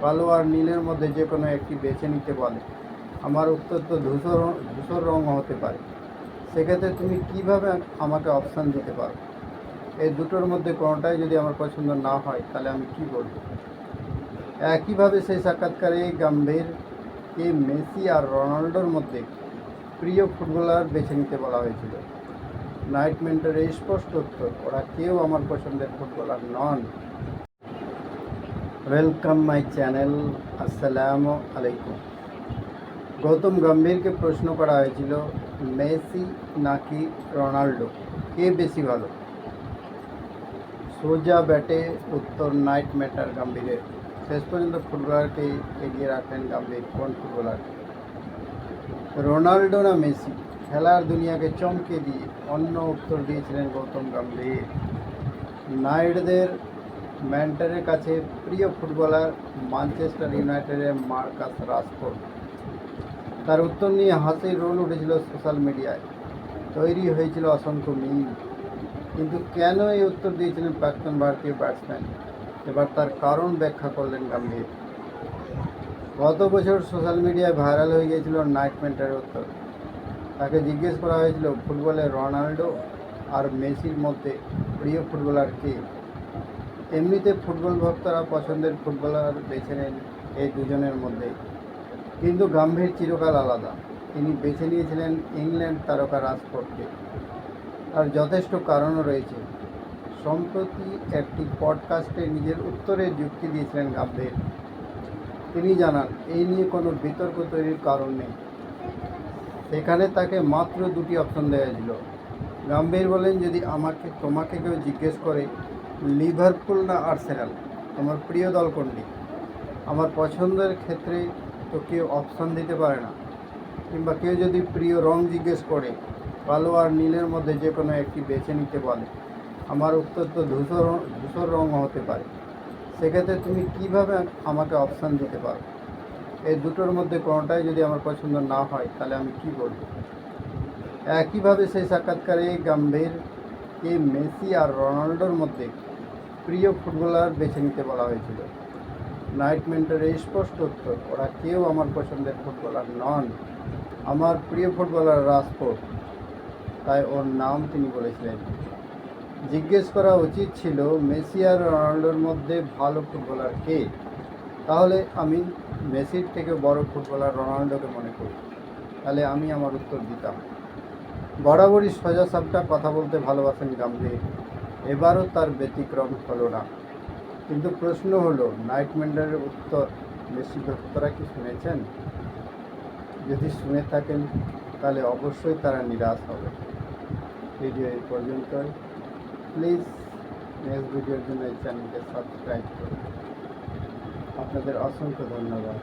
কালো আর নীলের মধ্যে যে কোনো একটি বেছে নিতে বলে, আমার উত্তর তো ধূসর রঙ হতে পারে। সেক্ষেত্রে তুমি কিভাবে আমাকে অপশান দিতে পারো? এই দুটোর মধ্যে কোনোটাই যদি আমার পছন্দ না হয় তাহলে আমি কি বলবো? একইভাবে সেই সাক্ষাৎকারে গম্ভীরকে মেসি আর রোনাল্ডোর মধ্যে প্রিয় ফুটবলার বেছে নিতে বলা হয়েছিল। নাইট মেন্টরের স্পষ্ট উত্তর, ওরা কেউ আমার পছন্দের footballer non. Welcome my channel. আসসালামু আলাইকুম। গৌতম গম্ভীরকে প্রশ্ন করা হয়েছিল, মেসি নাকি রোনাল্ডো, কে বেশি ভালো? সোজা ব্যাটে উত্তর নাইট ম্যাটার গম্ভীরের। শেষ পর্যন্ত ফুটবলারকে এগিয়ে রাখলেন গম্ভীর। কোন ফুটবলার? রোনাল্ডো না মেসি? খেলার দুনিয়াকে চমকে দিয়ে অন্য উত্তর দিয়েছিলেন গৌতম গম্ভীর। নাইটদের ম্যান্টারের কাছে প্রিয় ফুটবলার ম্যানচেস্টার ইউনাইটেডের মার্কাস রাশফোর্ড। তার উত্তর নিয়ে হাসির রোল উঠেছিল সোশ্যাল মিডিয়ায়, তৈরি হয়েছিল অসংখ্য মিম। কিন্তু কেন এই উত্তর দিয়েছিলেন প্রাক্তন ভারতীয় ব্যাটসম্যান? এবার তার কারণ ব্যাখ্যা করলেন গম্ভীর। গত বছর সোশ্যাল মিডিয়ায় ভাইরাল হয়ে গিয়েছিল নাইট ম্যাটারের উত্তর। তাকে জিজ্ঞেস করা হয়েছিল, ফুটবলে রোনাল্ডো আর মেসির মধ্যে প্রিয় ফুটবলার কে? এমনিতে ফুটবল ভক্তরা পছন্দের ফুটবলার বেছে নেন এই দুজনের মধ্যে, কিন্তু গম্ভীর চিরকাল আলাদা। তিনি বেছে নিয়েছিলেন ইংল্যান্ড তারকা রাশফোর্ডকে। আর যথেষ্ট কারণও রয়েছে। সম্প্রতি একটি পডকাস্টে নিজের উত্তরে যুক্তি দিয়েছিলেন গম্ভীর। তিনি জানান, এই নিয়ে কোনো বিতর্ক তৈরির কারণ নেই। সেখানে তাকে মাত্র দুটি অপশন দেওয়া হয়েছিল। গম্ভীর বলেন, যদি তোমাকে কেউ জিজ্ঞেস করে লিভারপুল না আর্সেনাল, তোমার প্রিয় দল কোনটি? আমার পছন্দের ক্ষেত্রে তো কেউ অপশন দিতে পারে না। কিংবা কেউ যদি প্রিয় রং জিজ্ঞেস করে কালো আর নীলের মধ্যে যে কোনো একটি বেছে নিতে বলে, আমার উত্তর তো ধূসর রঙ হতে পারে। সেক্ষেত্রে তুমি কিভাবে আমাকে অপশান দিতে পারো? এই দুটোর মধ্যে কোনোটাই যদি আমার পছন্দ না হয় তাহলে আমি কি বলবো? একইভাবে সেই সাক্ষাৎকারে গম্ভীরকে মেসি আর রোনাল্ডোর মধ্যে প্রিয় ফুটবলার বেছে নিতে বলা হয়েছিল। নাইট মেন্টরের স্পষ্ট উত্তর, ওরা কেউ আমার পছন্দের ফুটবলার নন। আমার প্রিয় ফুটবলার রাশফোর্ড, তাই ওর নাম তিনি বলেছিলেন। জিজ্ঞেস করা উচিত ছিল মেসি আর রোনাল্ডোর মধ্যে ভালো ফুটবলার কে? তাহলে আমি মেসির থেকে বড় ফুটবলার রোনাল্ডোকে মনে করি, তাহলে আমি আমার উত্তর দিতাম। বরাবরই সোজা সাপটা কথা বলতে ভালোবাসেন গম্ভীর। এবারও তার ব্যতিক্রম হলো না। কিন্তু প্রশ্ন হলো, নাইট ম্যাটারের উত্তর মেসি ভক্তরা কি শুনেছেন? যদি শুনে থাকেন তাহলে অবশ্যই তারা নিরাশ হবে। ভিডিও এই পর্যন্তই। প্লিজ নেক্সট ভিডিওর জন্য এই চ্যানেলকে সাবস্ক্রাইব করুন। আপনাদের অসংখ্য ধন্যবাদ।